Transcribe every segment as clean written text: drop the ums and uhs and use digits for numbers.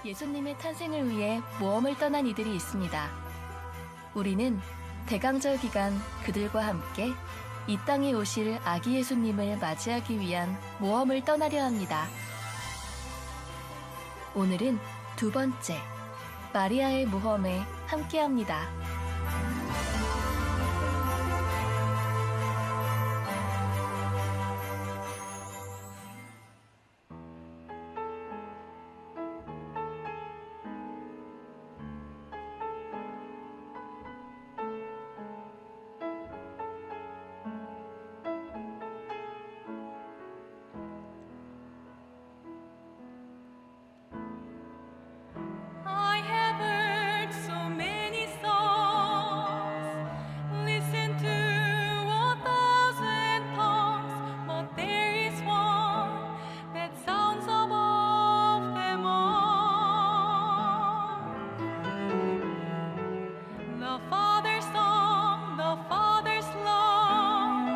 예수님의 탄생을 위해 모험을 떠난 이들이 있습니다. 우리는 대강절 기간 그들과 함께 이 땅에 오실 아기 예수님을 맞이하기 위한 모험을 떠나려 합니다. 오늘은 두 번째, 마리아의 모험에 함께합니다. I have heard so many songs, listened to 1,000 tongues, but there is one that sounds above them all. The Father's song, the Father's love,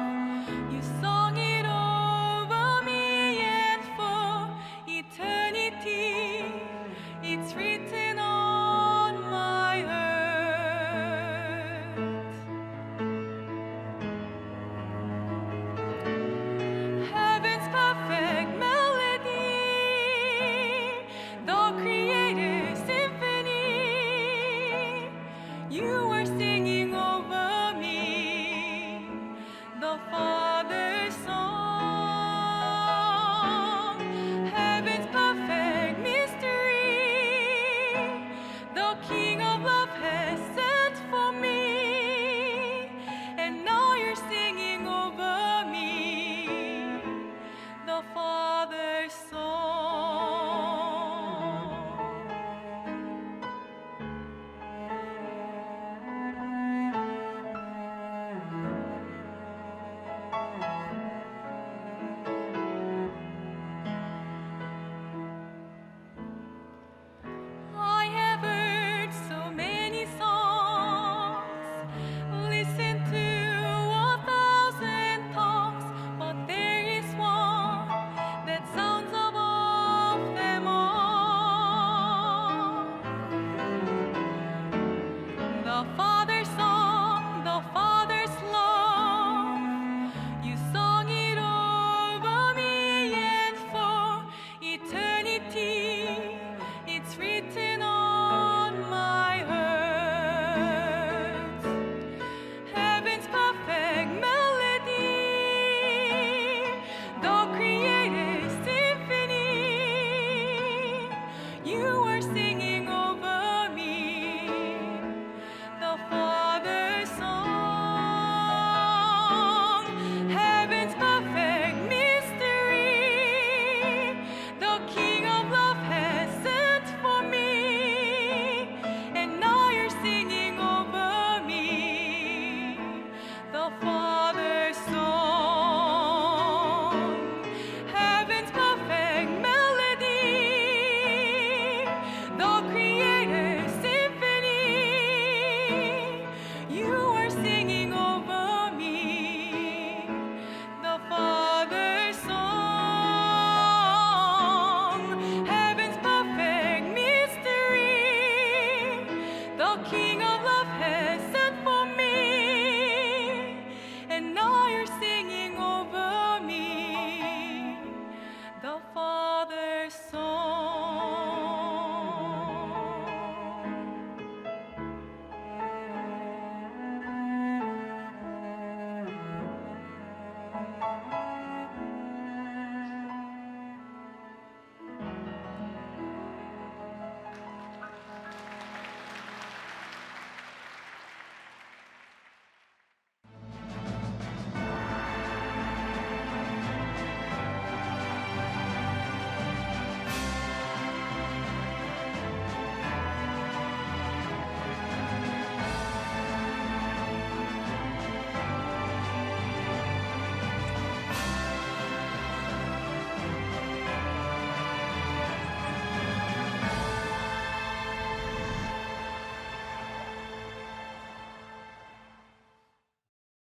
you sung it over me and for eternity. It's written on my heart. Heaven's perfect melody, the Creator's symphony. You are singing over me, the Father's song. Heaven's perfect mystery, the King of love has sent for me, and now you're singing over me, the Father's song. I have heard so many songs, listened to 1,000 tongues, but there is one that sounds above them all. The Father's song, the Father's love, you sung it over me and for eternity. It's written on my heart. Heaven's perfect melody, the Creator's symphony. You are singing over me, the Father's song. Heaven's perfect mystery, the King of love has sent for me, and now you're singing over me, the Father's song. Heaven's perfect melody, the Creator's symphony. You are singing over me, the Father's song. Heaven's perfect mystery, the King of love has sent for me, and now you're singing over me, the Father's song.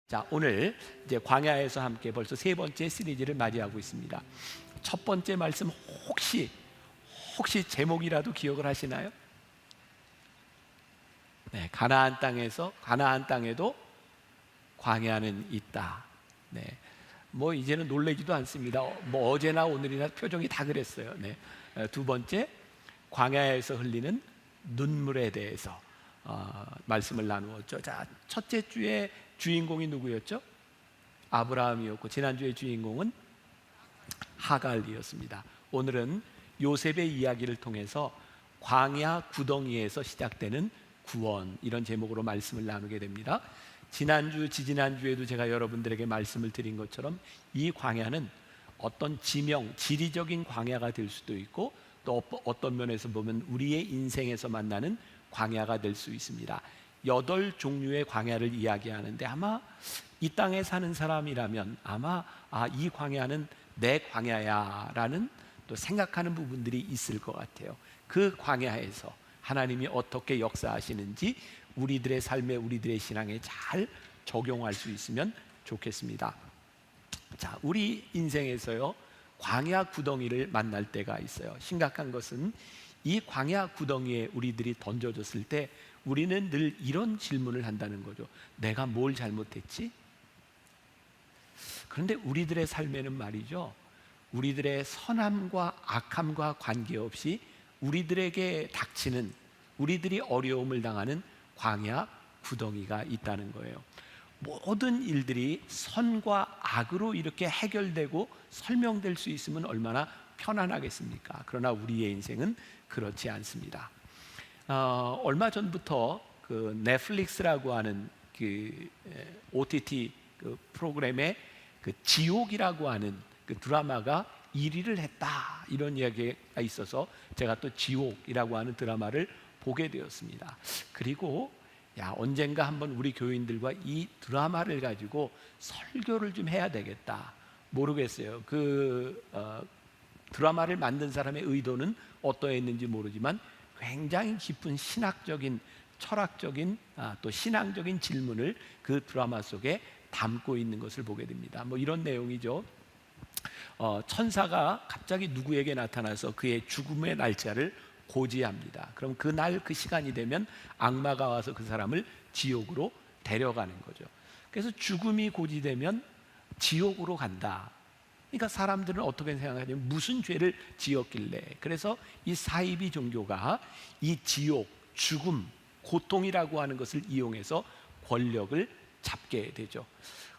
자, 오늘 이제 광야에서 함께 벌써 세 번째 시리즈를 맞이하고 있습니다. 첫 번째 말씀 혹시 제목이라도 기억을 하시나요? 네, 가나안 땅에도 광야는 있다. 네, 뭐 이제는 놀라지도 않습니다. 뭐 어제나 오늘이나 표정이 다 그랬어요. 네, 두 번째, 광야에서 흘리는 눈물에 대해서 말씀을 나누었죠. 자, 첫째 주의 주인공이 누구였죠? 아브라함이었고, 지난주의 주인공은 하갈이었습니다. 오늘은 요셉의 이야기를 통해서 광야 구덩이에서 시작되는 구원, 이런 제목으로 말씀을 나누게 됩니다. 지난주, 지지난주에도 제가 여러분들에게 말씀을 드린 것처럼 이 광야는 어떤 지리적인 광야가 될 수도 있고, 또 어떤 면에서 보면 우리의 인생에서 만나는 광야가 될 수 있습니다. 8종류의 광야를 이야기하는데, 아마 이 땅에 사는 사람이라면 아마 이 광야는 내 광야야 라는 또 생각하는 부분들이 있을 것 같아요. 그 광야에서 하나님이 어떻게 역사하시는지 우리들의 삶에, 우리들의 신앙에 잘 적용할 수 있으면 좋겠습니다. 자, 우리 인생에서요, 광야 구덩이를 만날 때가 있어요. 심각한 것은 이 광야 구덩이에 우리들이 던져졌을 때 우리는 늘 이런 질문을 한다는 거죠. 내가 뭘 잘못했지? 그런데 우리들의 삶에는 말이죠, 우리들의 선함과 악함과 관계없이 우리들에게 닥치는, 우리들이 어려움을 당하는 광야 구덩이가 있다는 거예요. 모든 일들이 선과 악으로 이렇게 해결되고 설명될 수 있으면 얼마나 편안하겠습니까? 그러나 우리의 인생은 그렇지 않습니다. 얼마 전부터 그 넷플릭스라고 하는 그 OTT 그 프로그램에 그 지옥이라고 하는 그 드라마가 1위를 했다, 이런 이야기가 있어서 제가 또 지옥이라고 하는 드라마를 보게 되었습니다. 그리고 언젠가 한번 우리 교인들과 이 드라마를 가지고 설교를 좀 해야 되겠다. 모르겠어요. 그 드라마를 만든 사람의 의도는 어떠했는지 모르지만 굉장히 깊은 신학적인, 철학적인, 또 신앙적인 질문을 그 드라마 속에 담고 있는 것을 보게 됩니다. 뭐 이런 내용이죠. 천사가 갑자기 누구에게 나타나서 그의 죽음의 날짜를 고지합니다. 그럼 그날 그 시간이 되면 악마가 와서 그 사람을 지옥으로 데려가는 거죠. 그래서 죽음이 고지되면 지옥으로 간다. 그러니까 사람들은 어떻게 생각하냐면 무슨 죄를 지었길래. 그래서 이 사이비 종교가 이 지옥, 죽음, 고통이라고 하는 것을 이용해서 권력을 잡게 되죠.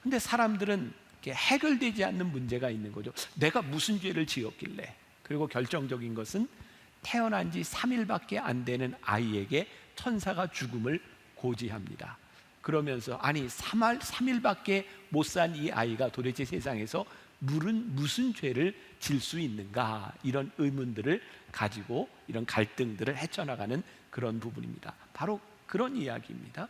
근데 사람들은 해결되지 않는 문제가 있는 거죠. 내가 무슨 죄를 지었길래. 그리고 결정적인 것은 태어난 지 3일밖에 안 되는 아이에게 천사가 죽음을 고지합니다. 그러면서 아니 3일밖에 못 산 이 아이가 도대체 세상에서 무슨 죄를 질 수 있는가, 이런 의문들을 가지고 이런 갈등들을 헤쳐나가는 그런 부분입니다. 바로 그런 이야기입니다.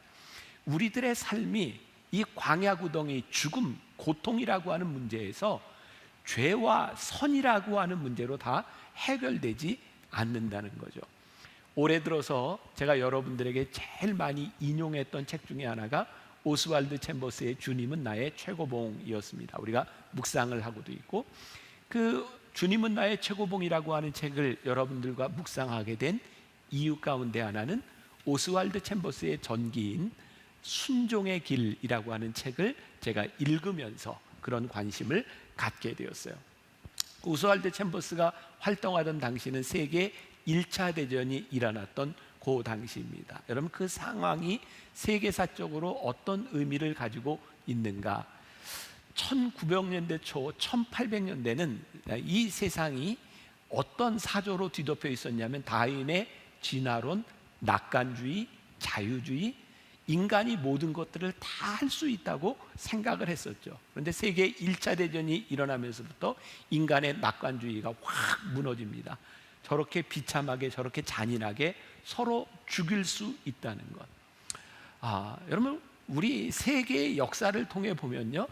우리들의 삶이 이 광야 구덩이, 죽음, 고통이라고 하는 문제에서 죄와 선이라고 하는 문제로 다 해결되지 않는다는 거죠. 올해 들어서 제가 여러분들에게 제일 많이 인용했던 책 중에 하나가 오스왈드 챔버스의 주님은 나의 최고봉이었습니다. 우리가 묵상을 하고도 있고, 그 주님은 나의 최고봉이라고 하는 책을 여러분들과 묵상하게 된 이유 가운데 하나는 오스왈드 챔버스의 전기인 순종의 길이라고 하는 책을 제가 읽으면서 그런 관심을 갖게 되었어요. 오스왈드 챔버스가 활동하던 당시는 세계 1차 대전이 일어났던 그 당시입니다. 여러분, 그 상황이 세계사적으로 어떤 의미를 가지고 있는가? 1900년대 초, 1800년대는 이 세상이 어떤 사조로 뒤덮여 있었냐면 다윈의 진화론, 낙관주의, 자유주의, 인간이 모든 것들을 다 할 수 있다고 생각을 했었죠. 그런데 세계 1차 대전이 일어나면서부터 인간의 낙관주의가 확 무너집니다. 저렇게 비참하게, 저렇게 잔인하게 서로 죽일 수 있다는 것. 여러분, 우리 세계의 역사를 통해 보면요,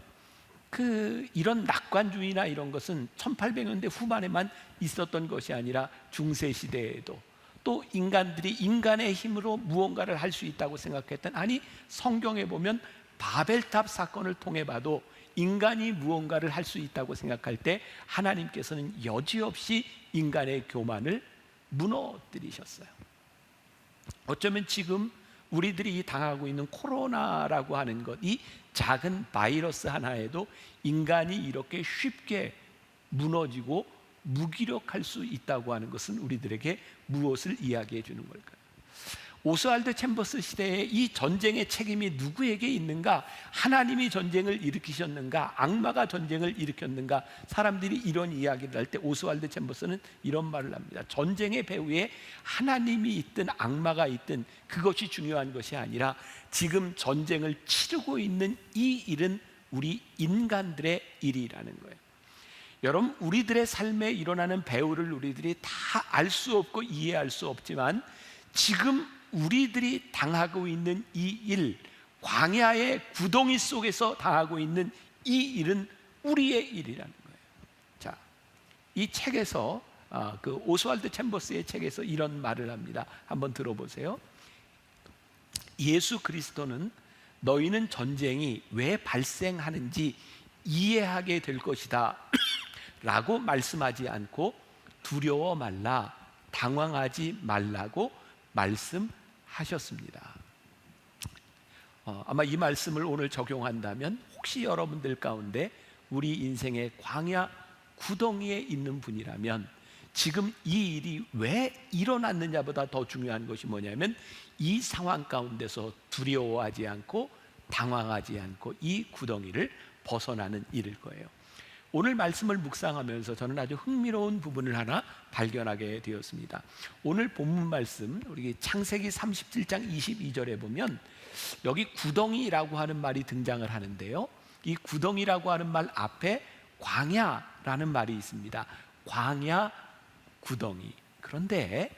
이런 낙관주의나 이런 것은 1800년대 후반에만 있었던 것이 아니라 중세 시대에도, 또 인간들이 인간의 힘으로 무언가를 할 수 있다고 생각했던, 아니 성경에 보면 바벨탑 사건을 통해 봐도 인간이 무언가를 할 수 있다고 생각할 때 하나님께서는 여지없이 인간의 교만을 무너뜨리셨어요. 어쩌면 지금 우리들이 당하고 있는 코로나라고 하는 것, 이 작은 바이러스 하나에도 인간이 이렇게 쉽게 무너지고 무기력할 수 있다고 하는 것은 우리들에게 무엇을 이야기해 주는 걸까요? 오스왈드 챔버스 시대에 이 전쟁의 책임이 누구에게 있는가? 하나님이 전쟁을 일으키셨는가? 악마가 전쟁을 일으켰는가? 사람들이 이런 이야기를 할 때 오스왈드 챔버스는 이런 말을 합니다. 전쟁의 배후에 하나님이 있든 악마가 있든 그것이 중요한 것이 아니라 지금 전쟁을 치르고 있는 이 일은 우리 인간들의 일이라는 거예요. 여러분, 우리들의 삶에 일어나는 배후를 우리들이 다 알 수 없고 이해할 수 없지만 지금 우리들이 당하고 있는 이 일, 광야의 구덩이 속에서 당하고 있는 이 일은 우리의 일이라는 거예요. 자, 이 책에서 그 오스왈드 챔버스의 책에서 이런 말을 합니다. 한번 들어보세요. 예수 그리스도는 너희는 전쟁이 왜 발생하는지 이해하게 될 것이다 라고 말씀하지 않고 두려워 말라, 당황하지 말라고 말씀하셨습니다. 아마 이 말씀을 오늘 적용한다면 혹시 여러분들 가운데 우리 인생의 광야 구덩이에 있는 분이라면 지금 이 일이 왜 일어났느냐보다 더 중요한 것이 뭐냐면 이 상황 가운데서 두려워하지 않고 당황하지 않고 이 구덩이를 벗어나는 일일 거예요. 오늘 말씀을 묵상하면서 저는 아주 흥미로운 부분을 하나 발견하게 되었습니다. 오늘 본문 말씀 우리 창세기 37장 22절에 보면 여기 구덩이라고 하는 말이 등장을 하는데요, 이 구덩이라고 하는 말 앞에 광야라는 말이 있습니다. 광야 구덩이. 그런데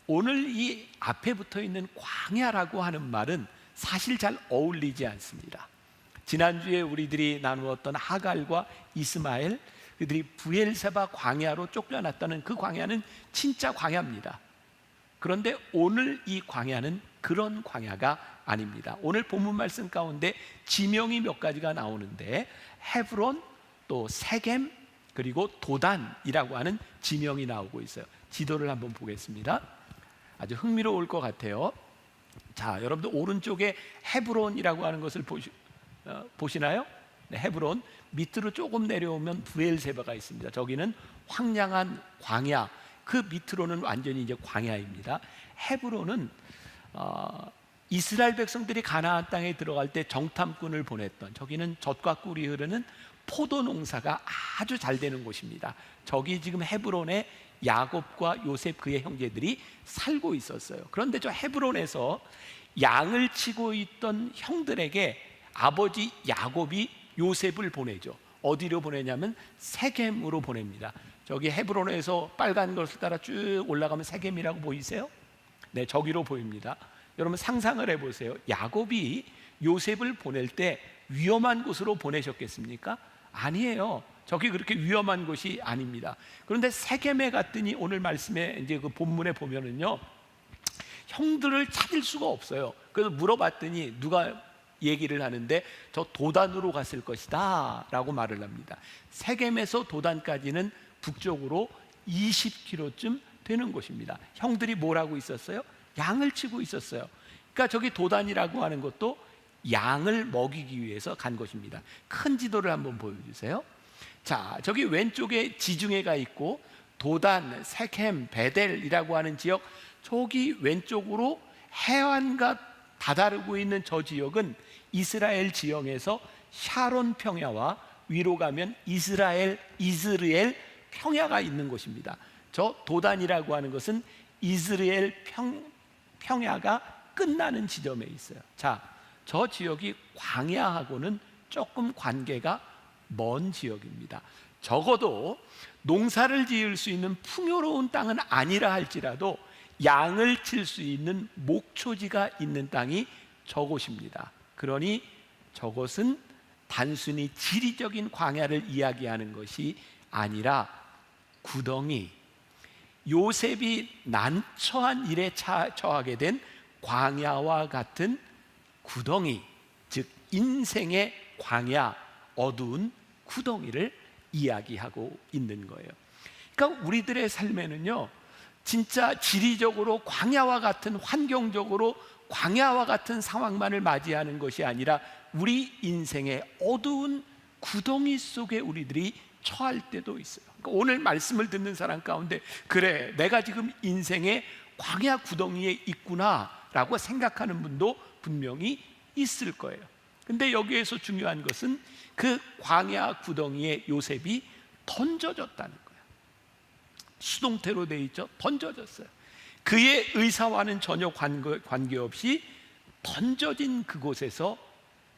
오늘 이 앞에 붙어 있는 광야라고 하는 말은 사실 잘 어울리지 않습니다. 지난주에 우리들이 나누었던 하갈과 이스마엘, 그들이 브엘세바 광야로 쫓겨났다는 그 광야는 진짜 광야입니다. 그런데 오늘 이 광야는 그런 광야가 아닙니다. 오늘 본문 말씀 가운데 지명이 몇 가지가 나오는데 헤브론, 또 세겜, 그리고 도단이라고 하는 지명이 나오고 있어요. 지도를 한번 보겠습니다. 아주 흥미로울 것 같아요. 자, 여러분들 오른쪽에 헤브론이라고 하는 것을 보시나요? 네, 헤브론 밑으로 조금 내려오면 브엘세바가 있습니다. 저기는 황량한 광야, 그 밑으로는 완전히 이제 광야입니다. 헤브론은 이스라엘 백성들이 가나안 땅에 들어갈 때 정탐꾼을 보냈던, 저기는 젖과 꿀이 흐르는 포도 농사가 아주 잘 되는 곳입니다. 저기 지금 헤브론에 야곱과 요셉 그의 형제들이 살고 있었어요. 그런데 저 헤브론에서 양을 치고 있던 형들에게 아버지 야곱이 요셉을 보내죠. 어디로 보내냐면 세겜으로 보냅니다. 저기 헤브론에서 빨간 것을 따라 쭉 올라가면 세겜이라고 보이세요? 네, 저기로 보입니다. 여러분 상상을 해보세요. 야곱이 요셉을 보낼 때 위험한 곳으로 보내셨겠습니까? 아니에요. 저기 그렇게 위험한 곳이 아닙니다. 그런데 세겜에 갔더니 오늘 말씀에 이제 그 본문에 보면은요, 형들을 찾을 수가 없어요. 그래서 물어봤더니 누가 얘기를 하는데 저 도단으로 갔을 것이다 라고 말을 합니다. 세겜에서 도단까지는 북쪽으로 20km쯤 되는 곳입니다. 형들이 뭘 하고 있었어요? 양을 치고 있었어요. 그러니까 저기 도단이라고 하는 것도 양을 먹이기 위해서 간 것입니다. 큰 지도를 한번 보여주세요. 자, 저기 왼쪽에 지중해가 있고 도단, 세겜, 베델이라고 하는 지역, 저기 왼쪽으로 해안과 다다르고 있는 저 지역은 이스라엘 지형에서 샤론 평야와 위로 가면 이스르엘 평야가 있는 곳입니다. 저 도단이라고 하는 것은 이스라엘 평야가 끝나는 지점에 있어요. 자, 저 지역이 광야하고는 조금 관계가 먼 지역입니다. 적어도 농사를 지을 수 있는 풍요로운 땅은 아니라 할지라도 양을 칠 수 있는 목초지가 있는 땅이 저곳입니다. 그러니 저것은 단순히 지리적인 광야를 이야기하는 것이 아니라 구덩이, 요셉이 난처한 일에 처하게 된 광야와 같은 구덩이, 즉 인생의 광야, 어두운 구덩이를 이야기하고 있는 거예요. 그러니까 우리들의 삶에는요, 진짜 지리적으로 광야와 같은, 환경적으로 광야와 같은 상황만을 맞이하는 것이 아니라 우리 인생의 어두운 구덩이 속에 우리들이 처할 때도 있어요. 그러니까 오늘 말씀을 듣는 사람 가운데, 그래, 내가 지금 인생의 광야 구덩이에 있구나 라고 생각하는 분도 분명히 있을 거예요. 근데 여기에서 중요한 것은 그 광야 구덩이에 요셉이 던져졌다는 거예요. 수동태로 돼 있죠. 던져졌어요. 그의 의사와는 전혀 관계없이 던져진 그곳에서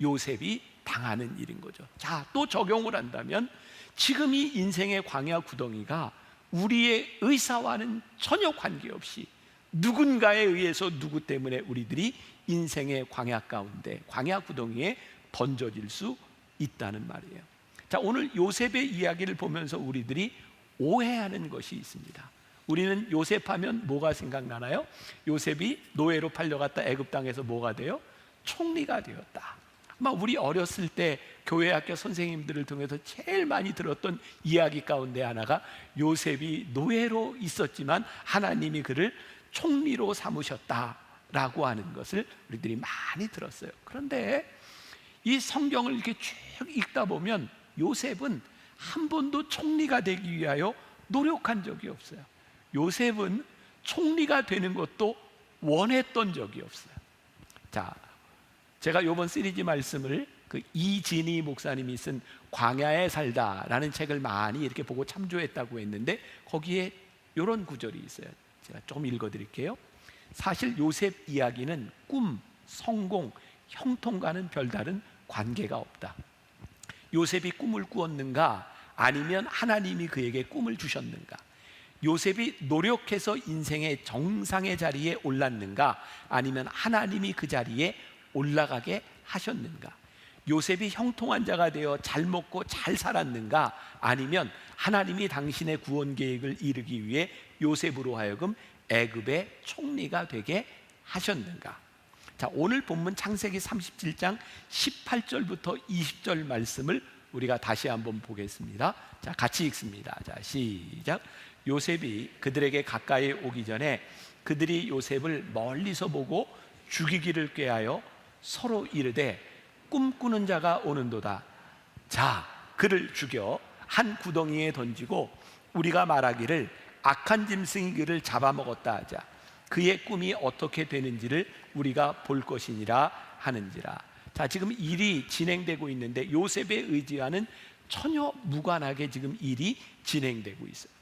요셉이 당하는 일인 거죠. 자, 또 적용을 한다면 지금 이 인생의 광야 구덩이가 우리의 의사와는 전혀 관계없이 누군가에 의해서, 누구 때문에 우리들이 인생의 광야 가운데, 광야 구덩이에 던져질 수 있다는 말이에요. 자, 오늘 요셉의 이야기를 보면서 우리들이 오해하는 것이 있습니다. 우리는 요셉 하면 뭐가 생각나나요? 요셉이 노예로 팔려갔다 애굽 땅에서 뭐가 돼요? 총리가 되었다. 아마 우리 어렸을 때 교회 학교 선생님들을 통해서 제일 많이 들었던 이야기 가운데 하나가 요셉이 노예로 있었지만 하나님이 그를 총리로 삼으셨다라고 하는 것을 우리들이 많이 들었어요. 그런데 이 성경을 이렇게 쭉 읽다 보면 요셉은 한 번도 총리가 되기 위하여 노력한 적이 없어요. 요셉은 총리가 되는 것도 원했던 적이 없어요. 자, 제가 이번 시리즈 말씀을 그 이진희 목사님이 쓴 광야에 살다라는 책을 많이 이렇게 보고 참조했다고 했는데 거기에 이런 구절이 있어요. 제가 좀 읽어드릴게요. 사실 요셉 이야기는 꿈, 성공, 형통과는 별다른 관계가 없다. 요셉이 꿈을 꾸었는가? 아니면 하나님이 그에게 꿈을 주셨는가? 요셉이 노력해서 인생의 정상의 자리에 올랐는가? 아니면 하나님이 그 자리에 올라가게 하셨는가? 요셉이 형통한 자가 되어 잘 먹고 잘 살았는가? 아니면 하나님이 당신의 구원 계획을 이루기 위해 요셉으로 하여금 애굽의 총리가 되게 하셨는가? 자, 오늘 본문 창세기 37장 18절부터 20절 말씀을 우리가 다시 한번 보겠습니다. 자, 같이 읽습니다. 자, 시작. 요셉이 그들에게 가까이 오기 전에 그들이 요셉을 멀리서 보고 죽이기를 꾀하여 서로 이르되 꿈꾸는 자가 오는도다. 자, 그를 죽여 한 구덩이에 던지고 우리가 말하기를 악한 짐승이 그를 잡아먹었다 하자. 그의 꿈이 어떻게 되는지를 우리가 볼 것이니라 하는지라. 자, 지금 일이 진행되고 있는데 요셉의 의지와는 전혀 무관하게 지금 일이 진행되고 있어요.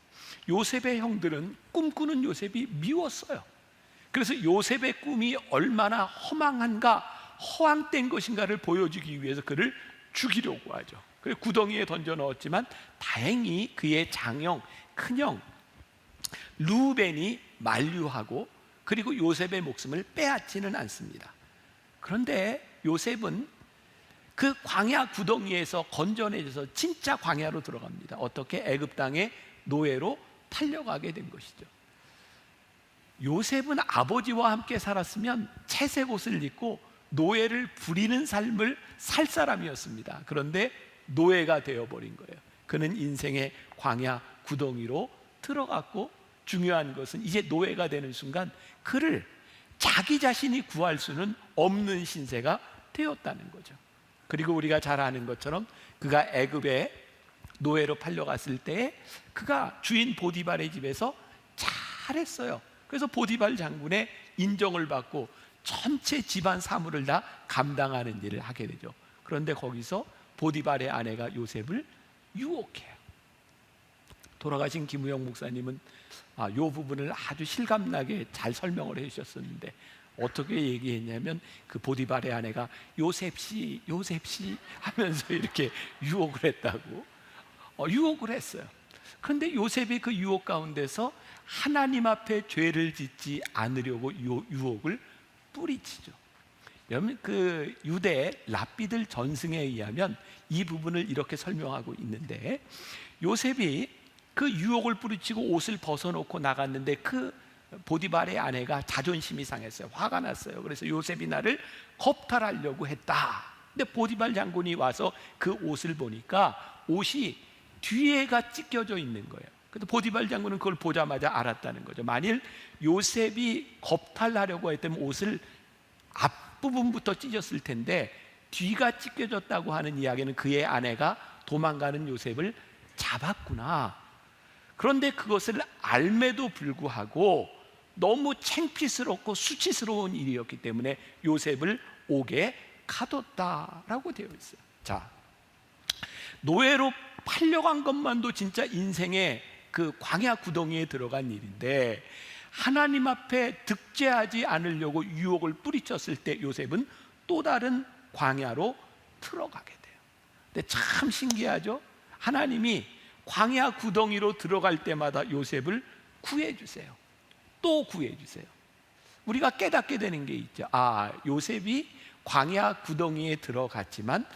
요셉의 형들은 꿈꾸는 요셉이 미웠어요. 그래서 요셉의 꿈이 얼마나 허망한가, 허황된 것인가를 보여주기 위해서 그를 죽이려고 하죠. 그래서 구덩이에 던져 넣었지만 다행히 그의 장형, 큰형 루벤이 만류하고 그리고 요셉의 목숨을 빼앗지는 않습니다. 그런데 요셉은 그 광야 구덩이에서 건져내져서 진짜 광야로 들어갑니다. 어떻게? 애굽 땅의 노예로 탈려가게 된 것이죠. 요셉은 아버지와 함께 살았으면 채색 옷을 입고 노예를 부리는 삶을 살 사람이었습니다. 그런데 노예가 되어버린 거예요. 그는 인생의 광야 구덩이로 들어갔고, 중요한 것은 이제 노예가 되는 순간 그를 자기 자신이 구할 수는 없는 신세가 되었다는 거죠. 그리고 우리가 잘 아는 것처럼 그가 애굽에 노예로 팔려갔을 때 그가 주인 보디발의 집에서 잘했어요. 그래서 보디발 장군의 인정을 받고 전체 집안 사물을 다 감당하는 일을 하게 되죠. 그런데 거기서 보디발의 아내가 요셉을 유혹해요. 돌아가신 김우영 목사님은 이 부분을 아주 실감나게 잘 설명을 해주셨었는데, 어떻게 얘기했냐면 그 보디발의 아내가 요셉씨 하면서 이렇게 유혹을 했다고, 유혹을 했어요. 그런데 요셉이 그 유혹 가운데서 하나님 앞에 죄를 짓지 않으려고 유혹을 뿌리치죠. 여러분, 그 유대 랍비들 전승에 의하면 이 부분을 이렇게 설명하고 있는데, 요셉이 그 유혹을 뿌리치고 옷을 벗어놓고 나갔는데 그 보디발의 아내가 자존심이 상했어요. 화가 났어요. 그래서 요셉이 나를 겁탈하려고 했다. 근데 보디발 장군이 와서 그 옷을 보니까 옷이 뒤에가 찢겨져 있는 거예요. 근데 보디발 장군은 그걸 보자마자 알았다는 거죠. 만일 요셉이 겁탈하려고 했다면 옷을 앞부분부터 찢었을 텐데 뒤가 찢겨졌다고 하는 이야기는 그의 아내가 도망가는 요셉을 잡았구나. 그런데 그것을 알매도 불구하고 너무 창피스럽고 수치스러운 일이었기 때문에 요셉을 옥에 가뒀다라고 되어 있어요. 자, 노예로 팔려간 것만도 진짜 인생의 그 광야 구덩이에 들어간 일인데, 하나님 앞에 득죄하지 않으려고 유혹을 뿌리쳤을 때 요셉은 또 다른 광야로 들어가게 돼요. 근데 참 신기하죠? 하나님이 광야 구덩이로 들어갈 때마다 요셉을 구해주세요. 또 구해주세요. 우리가 깨닫게 되는 게 있죠. 아, 요셉이 광야 구덩이에 들어갔지만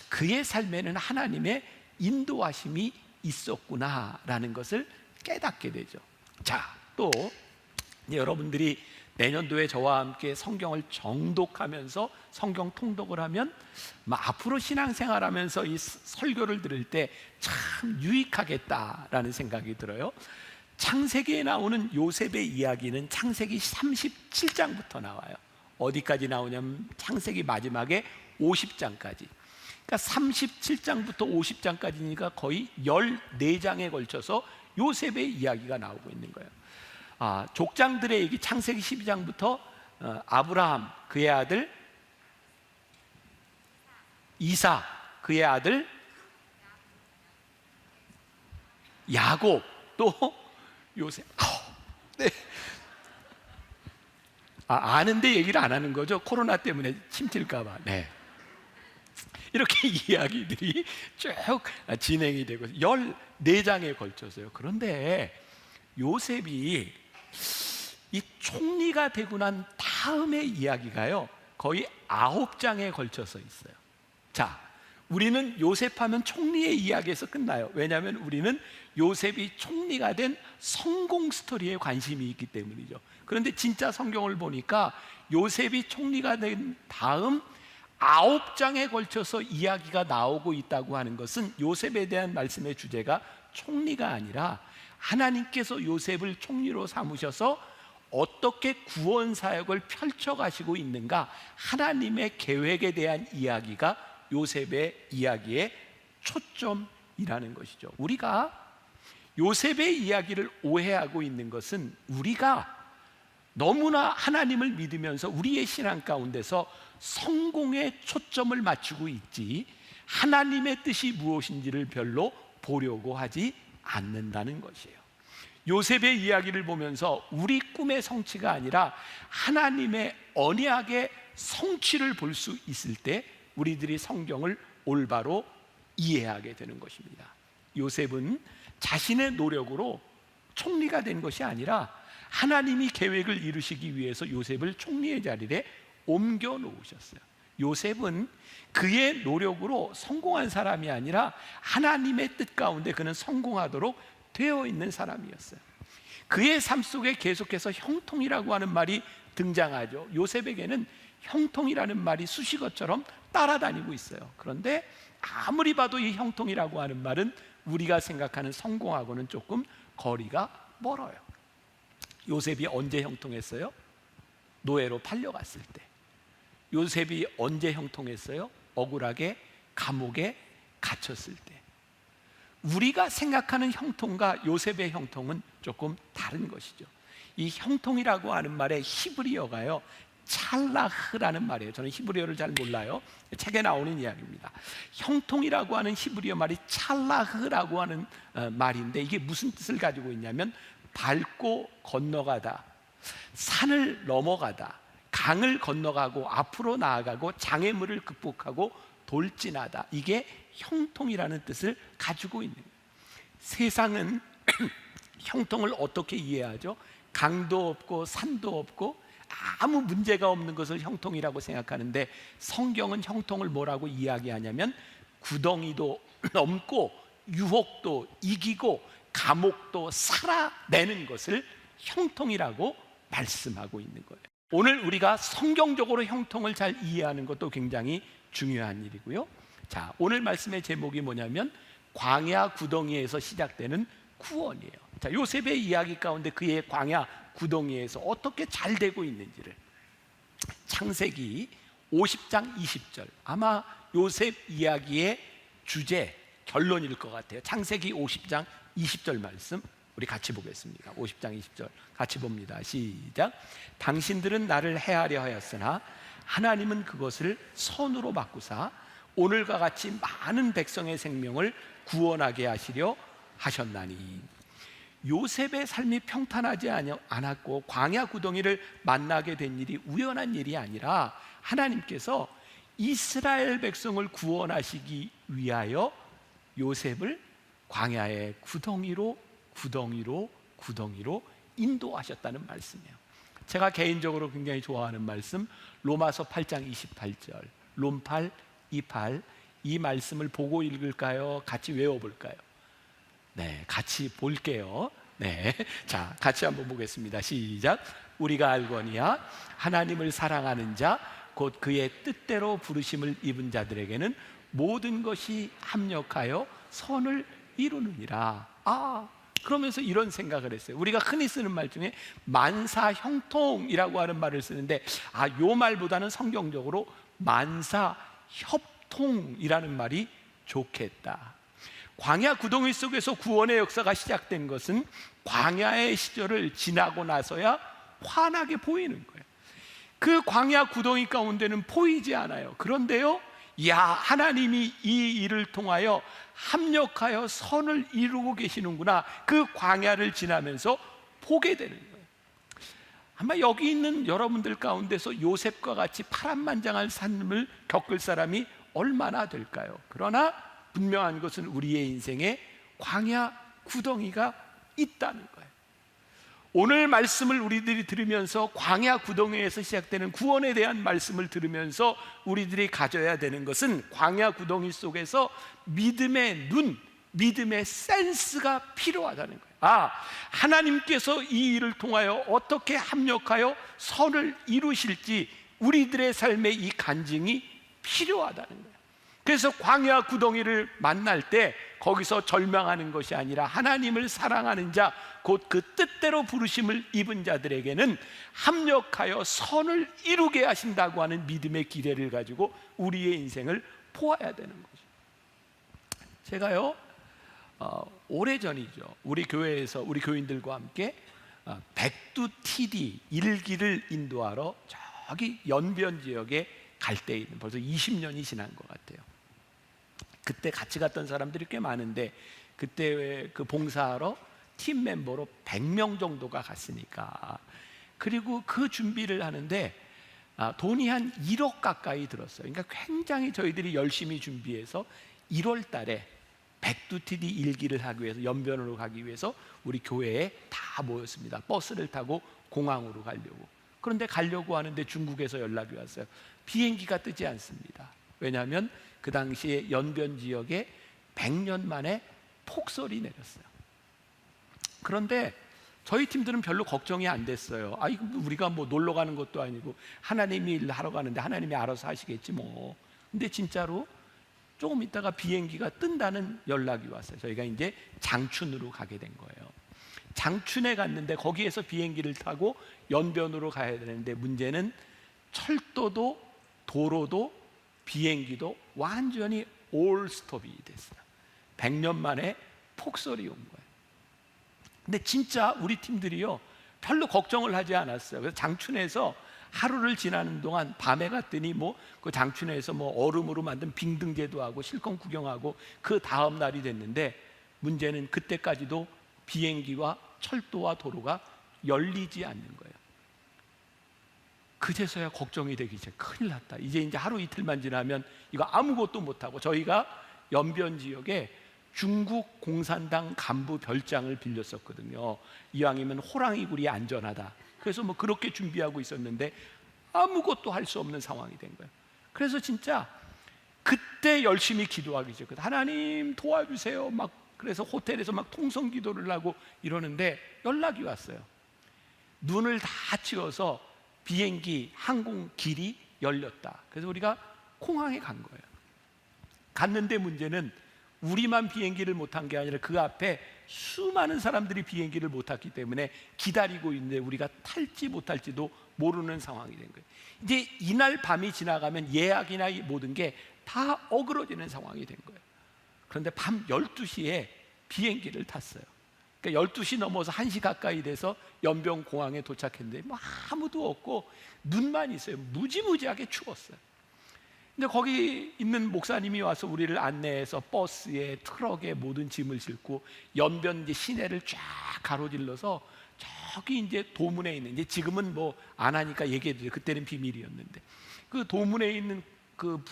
그의 삶에는 하나님의 인도하심이 있었구나라는 것을 깨닫게 되죠. 자, 또 여러분들이 내년도에 저와 함께 성경을 정독하면서 성경 통독을 하면 앞으로 신앙생활하면서 이 설교를 들을 때 참 유익하겠다라는 생각이 들어요. 창세기에 나오는 요셉의 이야기는 창세기 37장부터 나와요. 어디까지 나오냐면 창세기 마지막에 50장까지. 그러니까 37장부터 50장까지니까 거의 14장에 걸쳐서 요셉의 이야기가 나오고 있는 거예요. 족장들의 얘기, 창세기 12장부터 아브라함, 그의 아들 이삭, 그의 아들 야곱, 또 요셉. 네. 아는데 얘기를 안 하는 거죠. 코로나 때문에 침튈까 봐. 네. 이렇게 이야기들이 쭉 진행이 되고 14장에 걸쳐서요. 그런데 요셉이 이 총리가 되고 난 다음의 이야기가요, 거의 9장에 걸쳐서 있어요. 자, 우리는 요셉하면 총리의 이야기에서 끝나요. 왜냐하면 우리는 요셉이 총리가 된 성공 스토리에 관심이 있기 때문이죠. 그런데 진짜 성경을 보니까 요셉이 총리가 된 다음 9장에 걸쳐서 이야기가 나오고 있다고 하는 것은 요셉에 대한 말씀의 주제가 총리가 아니라 하나님께서 요셉을 총리로 삼으셔서 어떻게 구원 사역을 펼쳐가시고 있는가, 하나님의 계획에 대한 이야기가 요셉의 이야기의 초점이라는 것이죠. 우리가 요셉의 이야기를 오해하고 있는 것은 우리가 너무나 하나님을 믿으면서 우리의 신앙 가운데서 성공에 초점을 맞추고 있지 하나님의 뜻이 무엇인지를 별로 보려고 하지 않는다는 것이에요. 요셉의 이야기를 보면서 우리 꿈의 성취가 아니라 하나님의 언약의 성취를 볼 수 있을 때 우리들이 성경을 올바로 이해하게 되는 것입니다. 요셉은 자신의 노력으로 총리가 된 것이 아니라 하나님이 계획을 이루시기 위해서 요셉을 총리의 자리에 옮겨 놓으셨어요. 요셉은 그의 노력으로 성공한 사람이 아니라 하나님의 뜻 가운데 그는 성공하도록 되어 있는 사람이었어요. 그의 삶 속에 계속해서 형통이라고 하는 말이 등장하죠. 요셉에게는 형통이라는 말이 수식어처럼 따라다니고 있어요. 그런데 아무리 봐도 이 형통이라고 하는 말은 우리가 생각하는 성공하고는 조금 거리가 멀어요. 요셉이 언제 형통했어요? 노예로 팔려갔을 때. 요셉이 언제 형통했어요? 억울하게 감옥에 갇혔을 때. 우리가 생각하는 형통과 요셉의 형통은 조금 다른 것이죠. 이 형통이라고 하는 말의 히브리어가요, 찰라흐라는 말이에요. 저는 히브리어를 잘 몰라요. 책에 나오는 이야기입니다. 형통이라고 하는 히브리어 말이 찰라흐라고 하는 말인데, 이게 무슨 뜻을 가지고 있냐면 밟고 건너가다, 산을 넘어가다, 강을 건너가고 앞으로 나아가고 장애물을 극복하고 돌진하다, 이게 형통이라는 뜻을 가지고 있는 거예요. 세상은 형통을 어떻게 이해하죠? 강도 없고 산도 없고 아무 문제가 없는 것을 형통이라고 생각하는데, 성경은 형통을 뭐라고 이야기하냐면 구덩이도 넘고 유혹도 이기고 감옥도 살아내는 것을 형통이라고 말씀하고 있는 거예요. 오늘 우리가 성경적으로 형통을 잘 이해하는 것도 굉장히 중요한 일이고요. 자, 오늘 말씀의 제목이 뭐냐면 광야 구덩이에서 시작되는 구원이에요. 자, 요셉의 이야기 가운데 그의 광야 구덩이에서 어떻게 잘 되고 있는지를 창세기 50장 20절, 아마 요셉 이야기의 주제 결론일 것 같아요. 창세기 50장 20절 말씀 우리 같이 보겠습니다. 50장 20절 같이 봅니다. 시작. 당신들은 나를 해하려 하였으나 하나님은 그것을 선으로 바꾸사 오늘과 같이 많은 백성의 생명을 구원하게 하시려 하셨나니. 요셉의 삶이 평탄하지 않았고 광야 구덩이를 만나게 된 일이 우연한 일이 아니라 하나님께서 이스라엘 백성을 구원하시기 위하여 요셉을 광야의 구덩이로 인도하셨다는 말씀이에요. 제가 개인적으로 굉장히 좋아하는 말씀, 로마서 8장 28절, 롬8 28, 이 말씀을 보고 읽을까요? 같이 외워볼까요? 네, 같이 볼게요. 네, 자, 같이 한번 보겠습니다. 시작. 우리가 알거니와 하나님을 사랑하는 자 곧 그의 뜻대로 부르심을 입은 자들에게는 모든 것이 합력하여 선을 이루느니라. 그러면서 이런 생각을 했어요. 우리가 흔히 쓰는 말 중에 만사형통이라고 하는 말을 쓰는데, 요 말보다는 성경적으로 만사협통이라는 말이 좋겠다. 광야 구덩이 속에서 구원의 역사가 시작된 것은 광야의 시절을 지나고 나서야 환하게 보이는 거예요. 그 광야 구덩이 가운데는 보이지 않아요. 그런데요, 하나님이 이 일을 통하여 합력하여 선을 이루고 계시는구나, 그 광야를 지나면서 보게 되는 거예요. 아마 여기 있는 여러분들 가운데서 요셉과 같이 파란만장한 삶을 겪을 사람이 얼마나 될까요? 그러나 분명한 것은 우리의 인생에 광야 구덩이가 있다는 거예요. 오늘 말씀을 우리들이 들으면서 광야 구덩이에서 시작되는 구원에 대한 말씀을 들으면서 우리들이 가져야 되는 것은 광야 구덩이 속에서 믿음의 눈, 믿음의 센스가 필요하다는 거예요. 하나님께서 이 일을 통하여 어떻게 합력하여 선을 이루실지 우리들의 삶의 이 간증이 필요하다는 거예요. 그래서 광야 구덩이를 만날 때 거기서 절망하는 것이 아니라 하나님을 사랑하는 자 곧 그 뜻대로 부르심을 입은 자들에게는 합력하여 선을 이루게 하신다고 하는 믿음의 기대를 가지고 우리의 인생을 보아야 되는 거죠. 제가요, 오래전이죠, 우리 교회에서 우리 교인들과 함께 백두티디 일기를 인도하러 저기 연변 지역에 갈 때에는 벌써 20년이 지난 것 같아요. 그때 같이 갔던 사람들이 꽤 많은데 그때 그 봉사하러 팀 멤버로 100명 정도가 갔으니까, 그리고 그 준비를 하는데 돈이 한 1억 가까이 들었어요. 그러니까 굉장히 저희들이 열심히 준비해서 1월 달에 백두티디 일기를 하기 위해서 연변으로 가기 위해서 우리 교회에 다 모였습니다. 버스를 타고 공항으로 가려고. 그런데 가려고 하는데 중국에서 연락이 왔어요. 비행기가 뜨지 않습니다. 왜냐하면 그 당시에 연변 지역에 100년 만에 폭설이 내렸어요. 그런데 저희 팀들은 별로 걱정이 안 됐어요. 이거 우리가 뭐 놀러 가는 것도 아니고 하나님이 일하러 가는데 하나님이 알아서 하시겠지 뭐. 근데 진짜로 조금 있다가 비행기가 뜬다는 연락이 왔어요. 저희가 이제 장춘으로 가게 된 거예요. 장춘에 갔는데 거기에서 비행기를 타고 연변으로 가야 되는데 문제는 철도도 도로도 비행기도 완전히 올 스톱이 됐어요. 100년 만에 폭설이 온 거예요. 근데 진짜 우리 팀들이요, 별로 걱정을 하지 않았어요. 그래서 장춘에서 하루를 지나는 동안 밤에 갔더니 그 장춘에서 얼음으로 만든 빙등제도 하고 실컷 구경하고 그 다음 날이 됐는데 문제는 그때까지도 비행기와 철도와 도로가 열리지 않는 거예요. 그제서야 걱정이 되기 시작해요. 큰일 났다. 이제 하루 이틀만 지나면 이거 아무것도 못하고, 저희가 연변 지역에 중국 공산당 간부 별장을 빌렸었거든요. 이왕이면 호랑이 굴이 안전하다. 그래서 그렇게 준비하고 있었는데 아무것도 할 수 없는 상황이 된 거예요. 그래서 진짜 그때 열심히 기도하기 시작했어요. 하나님 도와주세요. 그래서 호텔에서 통성 기도를 하고 이러는데 연락이 왔어요. 눈을 다 치워서 비행기 항공 길이 열렸다. 그래서 우리가 공항에 간 거예요. 갔는데 문제는 우리만 비행기를 못한 게 아니라 그 앞에 수많은 사람들이 비행기를 못 탔기 때문에 기다리고 있는데 우리가 탈지 못할지도 모르는 상황이 된 거예요. 이제 이날 밤이 지나가면 예약이나 이 모든 게 다 어그러지는 상황이 된 거예요. 그런데 밤 12시에 비행기를 탔어요. 그러니까 12시 넘어서 1시 가까이 돼서 연병공항에 도착했는데 뭐 아무도 없고 눈만 있어요. 무지무지하게 추웠어요. 근데 거기 있는 목사님이 와서 우리를 안내해서 버스에, 트럭에 모든 짐을 싣고 연변 이제 시내를 쫙 가로질러서 저기 이제 도문에 있는, 이제 지금은 뭐 안 하니까 얘기해드려요. 그때는 비밀이었는데 그 도문에 있는 그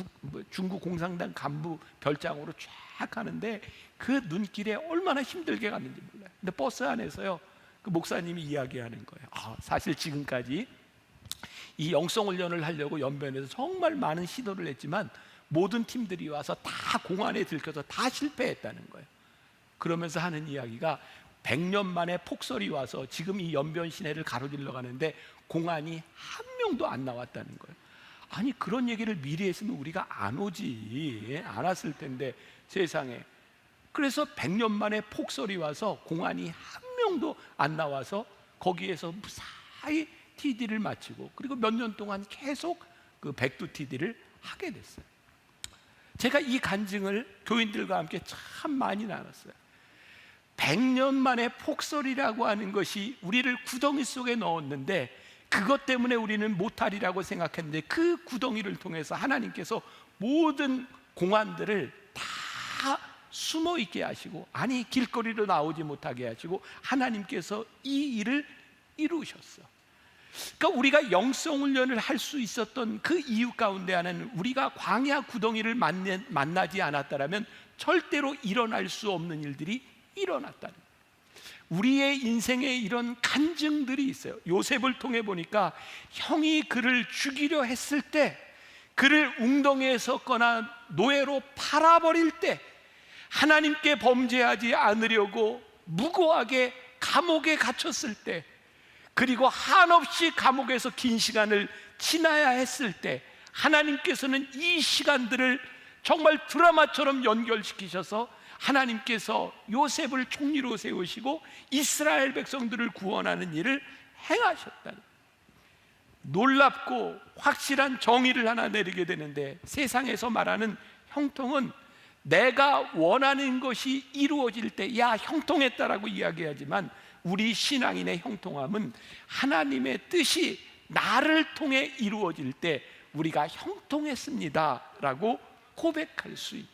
중국 공산당 간부 별장으로 쫙 가는데 그 눈길에 얼마나 힘들게 갔는지 몰라요. 근데 버스 안에서요, 그 목사님이 이야기하는 거예요. 사실 지금까지 이 영성훈련을 하려고 연변에서 정말 많은 시도를 했지만 모든 팀들이 와서 다 공안에 들켜서 다 실패했다는 거예요. 그러면서 하는 이야기가 100년 만에 폭설이 와서 지금 이 연변 시내를 가로질러 가는데 공안이 한 명도 안 나왔다는 거예요. 아니, 그런 얘기를 미리 했으면 우리가 안 오지, 안 왔을 텐데 세상에. 그래서 100년 만에 폭설이 와서 공안이 한 명도 안 나와서 거기에서 무사히 TD를 마치고, 그리고 몇 년 동안 계속 그 백두 TD를 하게 됐어요. 제가 이 간증을 교인들과 함께 참 많이 나눴어요. 100년 만에 폭설이라고 하는 것이 우리를 구덩이 속에 넣었는데 그것 때문에 우리는 못하리라고 생각했는데 그 구덩이를 통해서 하나님께서 모든 공안들을 다 숨어 있게 하시고, 아니 길거리로 나오지 못하게 하시고 하나님께서 이 일을 이루셨어. 그러니까 우리가 영성훈련을 할 수 있었던 그 이유 가운데 하나는 우리가 광야 구덩이를 만나지 않았다면 절대로 일어날 수 없는 일들이 일어났다는 거예요. 우리의 인생에 이런 간증들이 있어요. 요셉을 통해 보니까 형이 그를 죽이려 했을 때, 그를 웅덩이에 섰거나 노예로 팔아버릴 때, 하나님께 범죄하지 않으려고 무고하게 감옥에 갇혔을 때, 그리고 한없이 감옥에서 긴 시간을 지나야 했을 때 하나님께서는 이 시간들을 정말 드라마처럼 연결시키셔서 하나님께서 요셉을 총리로 세우시고 이스라엘 백성들을 구원하는 일을 행하셨다는, 놀랍고 확실한 정의를 하나 내리게 되는데, 세상에서 말하는 형통은 내가 원하는 것이 이루어질 때 야 형통했다라고 이야기하지만, 우리 신앙인의 형통함은 하나님의 뜻이 나를 통해 이루어질 때 우리가 형통했습니다 라고 고백할 수 있는.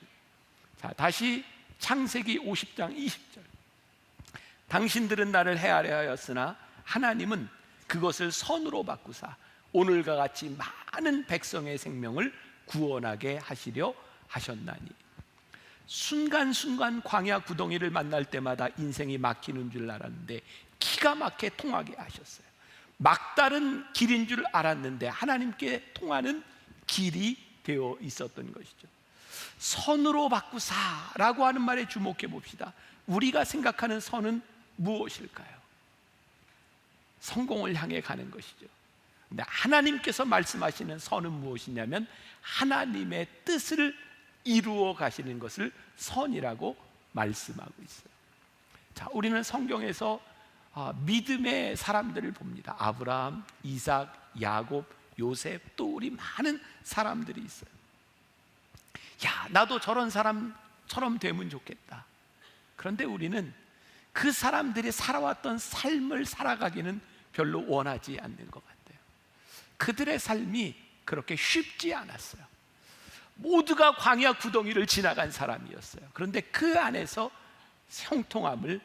자, 다시 창세기 50장 20절. 당신들은 나를 헤아려 하였으나 하나님은 그것을 선으로 바꾸사 오늘과 같이 많은 백성의 생명을 구원하게 하시려 하셨나니. 순간순간 광야 구덩이를 만날 때마다 인생이 막히는 줄 알았는데 기가 막히게 통하게 하셨어요. 막다른 길인 줄 알았는데 하나님께 통하는 길이 되어 있었던 것이죠. 선으로 바꾸사라고 하는 말에 주목해 봅시다. 우리가 생각하는 선은 무엇일까요? 성공을 향해 가는 것이죠. 근데 하나님께서 말씀하시는 선은 무엇이냐면 하나님의 뜻을 이루어 가시는 것을 선이라고 말씀하고 있어요. 자, 우리는 성경에서 믿음의 사람들을 봅니다. 아브라함, 이삭, 야곱, 요셉, 또 우리 많은 사람들이 있어요. 야, 나도 저런 사람처럼 되면 좋겠다. 그런데 우리는 그 사람들이 살아왔던 삶을 살아가기는 별로 원하지 않는 것 같아요. 그들의 삶이 그렇게 쉽지 않았어요. 모두가 광야 구덩이를 지나간 사람이었어요. 그런데 그 안에서 형통함을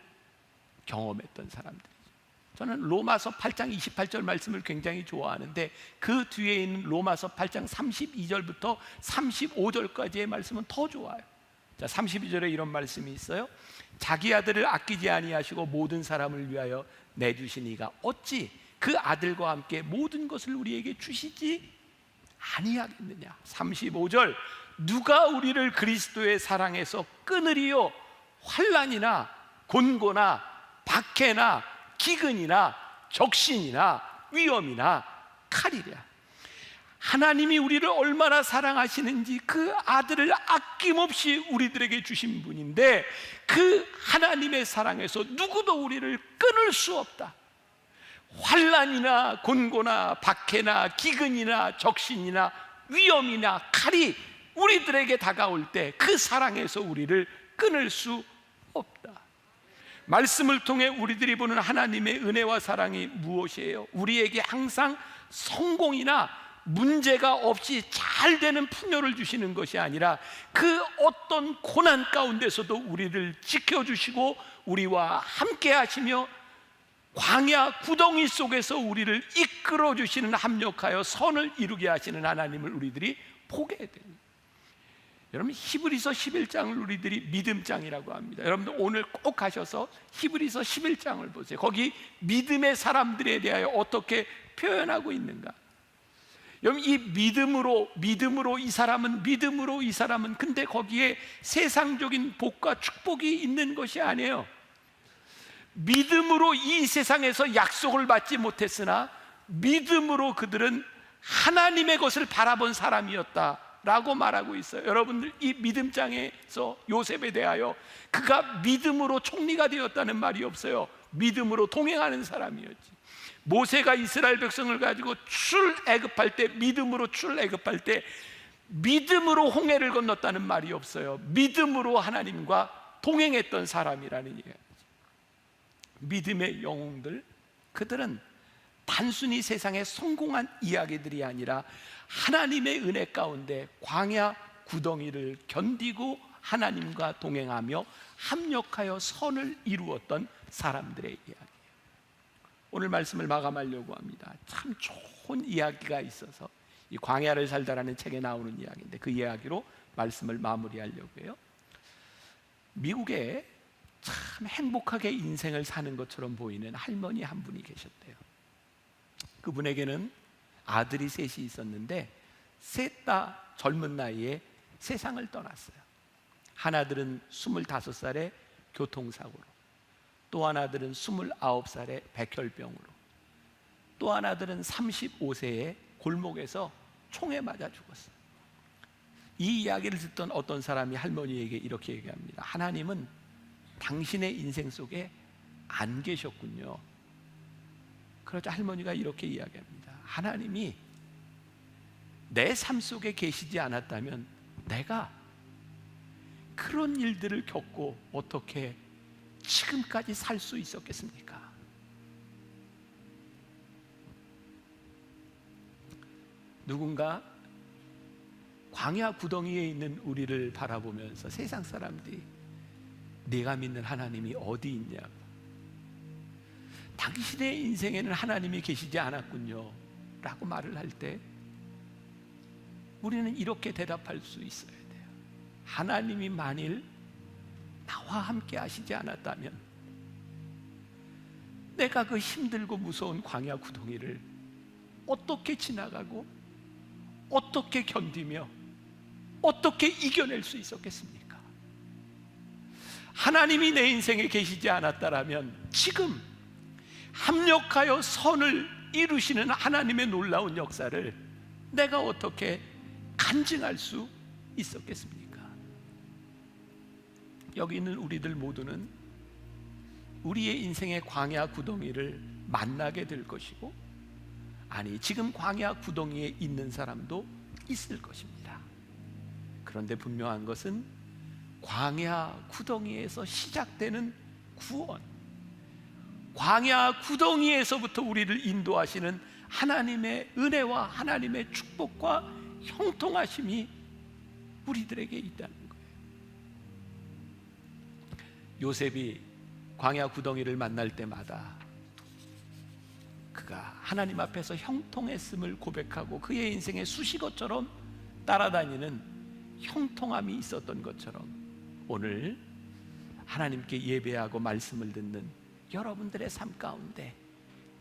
경험했던 사람들이죠. 저는 로마서 8장 28절 말씀을 굉장히 좋아하는데 그 뒤에 있는 로마서 8장 32절부터 35절까지의 말씀은 더 좋아요. 자, 32절에 이런 말씀이 있어요. 자기 아들을 아끼지 아니하시고 모든 사람을 위하여 내주시니가 어찌 그 아들과 함께 모든 것을 우리에게 주시지 아니하겠느냐. 35절, 누가 우리를 그리스도의 사랑에서 끊으리요? 환난이나 곤고나 박해나 기근이나 적신이나 위험이나 칼이랴. 하나님이 우리를 얼마나 사랑하시는지 그 아들을 아낌없이 우리들에게 주신 분인데, 그 하나님의 사랑에서 누구도 우리를 끊을 수 없다. 환난이나 곤고나 박해나 기근이나 적신이나 위험이나 칼이 우리들에게 다가올 때 그 사랑에서 우리를 끊을 수 없다. 말씀을 통해 우리들이 보는 하나님의 은혜와 사랑이 무엇이에요? 우리에게 항상 성공이나 문제가 없이 잘 되는 풍요를 주시는 것이 아니라 그 어떤 고난 가운데서도 우리를 지켜주시고 우리와 함께 하시며 광야 구덩이 속에서 우리를 이끌어 주시는, 합력하여 선을 이루게 하시는 하나님을 우리들이 보게 됩니다. 여러분, 히브리서 11장을 우리들이 믿음장이라고 합니다. 여러분들 오늘 꼭 가셔서 히브리서 11장을 보세요. 거기 믿음의 사람들에 대하여 어떻게 표현하고 있는가. 여러분, 이 믿음으로 이 사람은 근데 거기에 세상적인 복과 축복이 있는 것이 아니에요. 믿음으로 이 세상에서 약속을 받지 못했으나 믿음으로 그들은 하나님의 것을 바라본 사람이었다라고 말하고 있어요. 여러분들, 이 믿음장에서 요셉에 대하여 그가 믿음으로 총리가 되었다는 말이 없어요. 믿음으로 동행하는 사람이었지. 모세가 이스라엘 백성을 가지고 출애굽할 때, 믿음으로 출애굽할 때 믿음으로 홍해를 건넜다는 말이 없어요. 믿음으로 하나님과 동행했던 사람이라는 얘기예요. 믿음의 영웅들, 그들은 단순히 세상에 성공한 이야기들이 아니라 하나님의 은혜 가운데 광야 구덩이를 견디고 하나님과 동행하며 합력하여 선을 이루었던 사람들의 이야기예요. 오늘 말씀을 마감하려고 합니다. 참 좋은 이야기가 있어서, 이 광야를 살다라는 책에 나오는 이야기인데 그 이야기로 말씀을 마무리하려고 해요. 미국에 참 행복하게 인생을 사는 것처럼 보이는 할머니 한 분이 계셨대요. 그분에게는 아들이 셋이 있었는데 셋 다 젊은 나이에 세상을 떠났어요. 하나들은 25살에 교통사고로, 또 하나들은 29살에 백혈병으로, 또 하나들은 35세에 골목에서 총에 맞아 죽었어요. 이 이야기를 듣던 어떤 사람이 할머니에게 이렇게 얘기합니다. 하나님은 당신의 인생 속에 안 계셨군요. 그러자 할머니가 이렇게 이야기합니다. 하나님이 내 삶 속에 계시지 않았다면 내가 그런 일들을 겪고 어떻게 지금까지 살 수 있었겠습니까? 누군가 광야 구덩이에 있는 우리를 바라보면서 세상 사람들이 네가 믿는 하나님이 어디 있냐고, 당신의 인생에는 하나님이 계시지 않았군요 라고 말을 할 때 우리는 이렇게 대답할 수 있어야 돼요. 하나님이 만일 나와 함께 하시지 않았다면 내가 그 힘들고 무서운 광야 구덩이를 어떻게 지나가고 어떻게 견디며 어떻게 이겨낼 수 있었겠습니까? 하나님이 내 인생에 계시지 않았다면 지금 합력하여 선을 이루시는 하나님의 놀라운 역사를 내가 어떻게 간증할 수 있었겠습니까? 여기 있는 우리들 모두는 우리의 인생의 광야 구덩이를 만나게 될 것이고, 아니 지금 광야 구덩이에 있는 사람도 있을 것입니다. 그런데 분명한 것은 광야 구덩이에서 시작되는 구원, 광야 구덩이에서부터 우리를 인도하시는 하나님의 은혜와 하나님의 축복과 형통하심이 우리들에게 있다는 거예요. 요셉이 광야 구덩이를 만날 때마다 그가 하나님 앞에서 형통했음을 고백하고 그의 인생의 수식어처럼 따라다니는 형통함이 있었던 것처럼, 오늘 하나님께 예배하고 말씀을 듣는 여러분들의 삶 가운데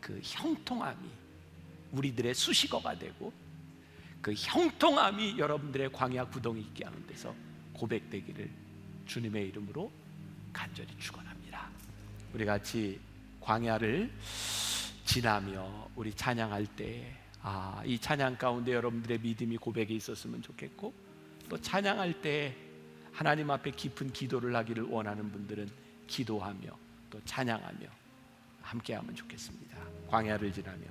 그 형통함이 우리들의 수식어가 되고, 그 형통함이 여러분들의 광야 구덩이 가운데서 고백되기를 주님의 이름으로 간절히 축원합니다. 우리 같이 광야를 지나며 우리 찬양할 때 이 찬양 가운데 여러분들의 믿음이 고백이 있었으면 좋겠고, 또 찬양할 때 하나님 앞에 깊은 기도를 하기를 원하는 분들은 기도하며 또 찬양하며 함께하면 좋겠습니다. 광야를 지나며.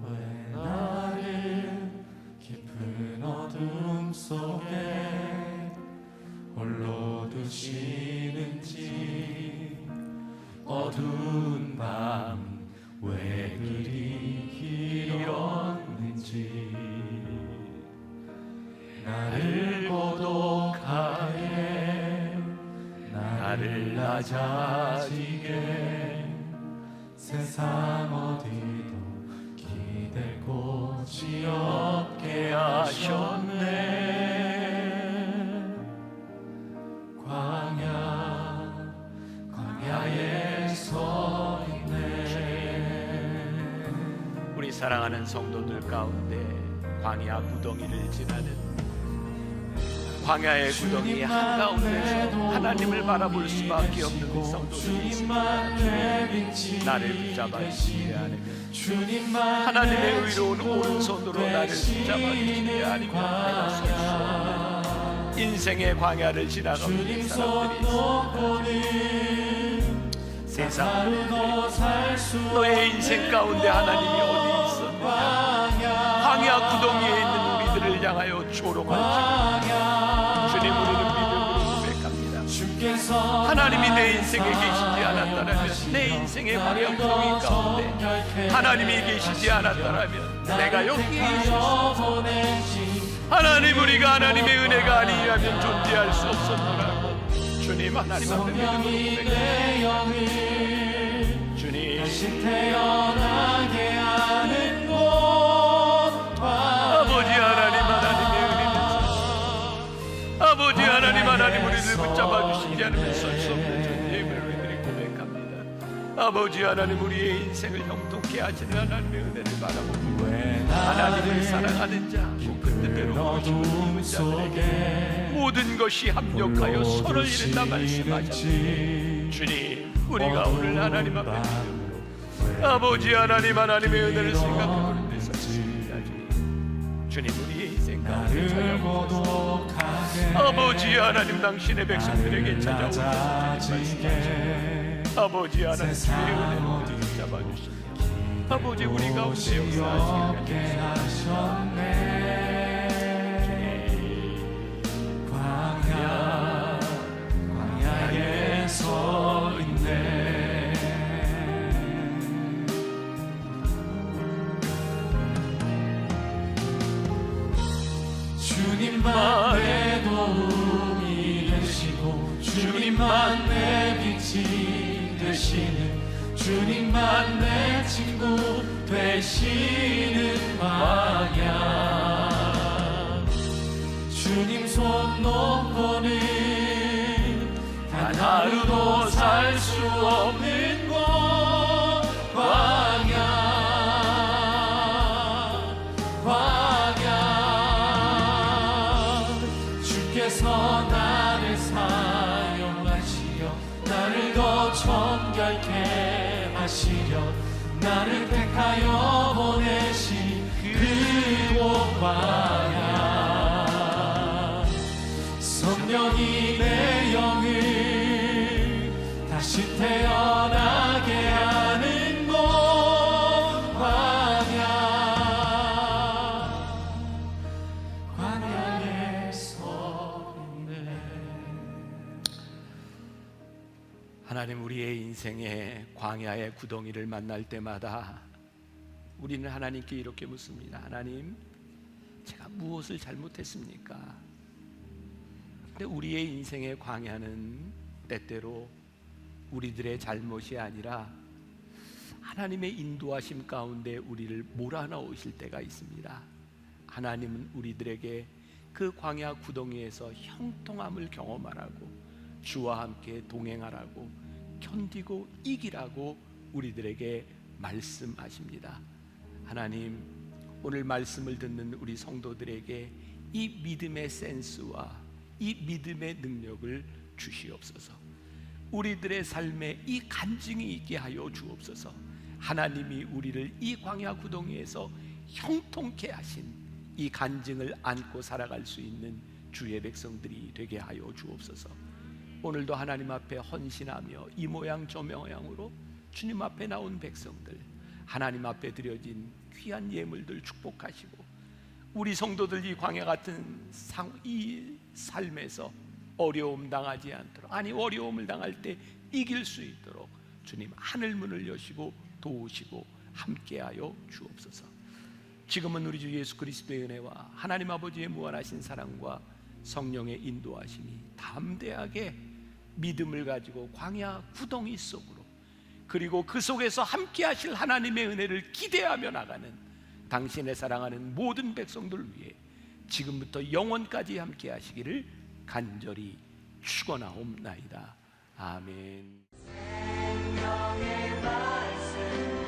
왜 나를 깊은 어둠 속에 홀로 두시는지, 어두운 밤 왜 그리 길었는지, 나를 고독하게 나를 낮아지게 세상 어디도 기댈 곳이 없게 하셨네. 광야에 서 있네. 우리 사랑하는 성도들 가운데 광야 구덩이를 지나는, 광야의 구덩이 한가운데서 하나님을 바라볼 수밖에 없는 그 성도들이 있습니다. 나를 붙잡아 주시기 하나님, 하나님의 의로운 오른손으로 나를 붙잡아 주시기 하나님, 내가 설 수 없는 인생의 광야를 지나가고 있는 사람들이 있습니다. 세상 너의 인생 가운데 하나님이 어디 있었느냐, 광야 구덩이에 있는 우리들을 향하여 조롱할지 주님, 우리는 믿음으로 고백합니다. 하나님이 내 인생에 계시지 않았다면, 내 인생의 광야 구덩이 가운데 하나님이 계시지 않았다면 내가 여기 있을 수 없습니다. 하나님, 우리가 하나님의 은혜가 아니라면 존재할 수 없었노라고 주님, 하나님 앞에 믿음으로 고백합니다. 주님, 다시 태어나게 하는 곳, 아버지 하나님, 하나님의 은혜는 아버지 하나님, 하나님 우리를 붙잡아 주시지 않으면 설 수 없는 존재임을 우리들이 고백합니다. 아버지 하나님, 우리의 인생을 형통케 하시는 하나님의 은혜를 바라보고 하나님을 사랑하는 자, 그 뜻대로 모든 자들에게 모든 것이 합력하여 선을 이룬다 말씀하셨습니다. 주님, 우리가 오늘 하나님 앞에 믿음으로 아버지 하나님, 하나님의 은혜를 생각하고 우리들 섰습니다. 주님, 우리의 인생 가운데 찾아오셔서 아버지 하나님, 당신의 백성들에게 찾아오셔서 말씀하시고 아버지 하나님, 주의 은혜로 붙잡아주시며 아버지 우리 가운데 역사하시게 하셨네. 광야에 서 있네. 주님만 내 도움이 되시고, 주님만 내 빛이 되시는, 주님만 내 친구 되시는 광야. 주님 손 놓고는 단 하루도 살 수 없는 곳, 광야. 주께서 나를 사용하시려, 나를 더 정결케 하시려, 나를 택하여 보내신 그곳 광야. 성령이 내 영을 다시 태어나게 하는 곳, 광야에 서 있네. 하나님, 우리의 인생의 광야의 구덩이를 만날 때마다 우리는 하나님께 이렇게 묻습니다. 하나님, 제가 무엇을 잘못했습니까? 근데 우리의 인생의 광야는 때때로 우리들의 잘못이 아니라 하나님의 인도하심 가운데 우리를 몰아넣으실 때가 있습니다. 하나님은 우리들에게 그 광야 구덩이에서 형통함을 경험하라고, 주와 함께 동행하라고, 견디고 이기라고 우리들에게 말씀하십니다. 하나님, 오늘 말씀을 듣는 우리 성도들에게 이 믿음의 센스와 이 믿음의 능력을 주시옵소서. 우리들의 삶에 이 간증이 있게 하여 주옵소서. 하나님이 우리를 이 광야 구덩이에서 형통케 하신 이 간증을 안고 살아갈 수 있는 주의 백성들이 되게 하여 주옵소서. 오늘도 하나님 앞에 헌신하며 이 모양 저 모양으로 주님 앞에 나온 백성들, 하나님 앞에 드려진 귀한 예물들 축복하시고, 우리 성도들 이 광야 같은 이 삶에서 어려움 당하지 않도록, 아니 어려움을 당할 때 이길 수 있도록 주님 하늘 문을 여시고 도우시고 함께하여 주옵소서. 지금은 우리 주 예수 그리스도의 은혜와 하나님 아버지의 무한하신 사랑과 성령의 인도하심이 담대하게 믿음을 가지고 광야 구덩이 속으로, 그리고 그 속에서 함께 하실 하나님의 은혜를 기대하며 나가는 당신의 사랑하는 모든 백성들 위해 지금부터 영원까지 함께 하시기를 간절히 축원하옵나이다. 아멘. 생명의 말씀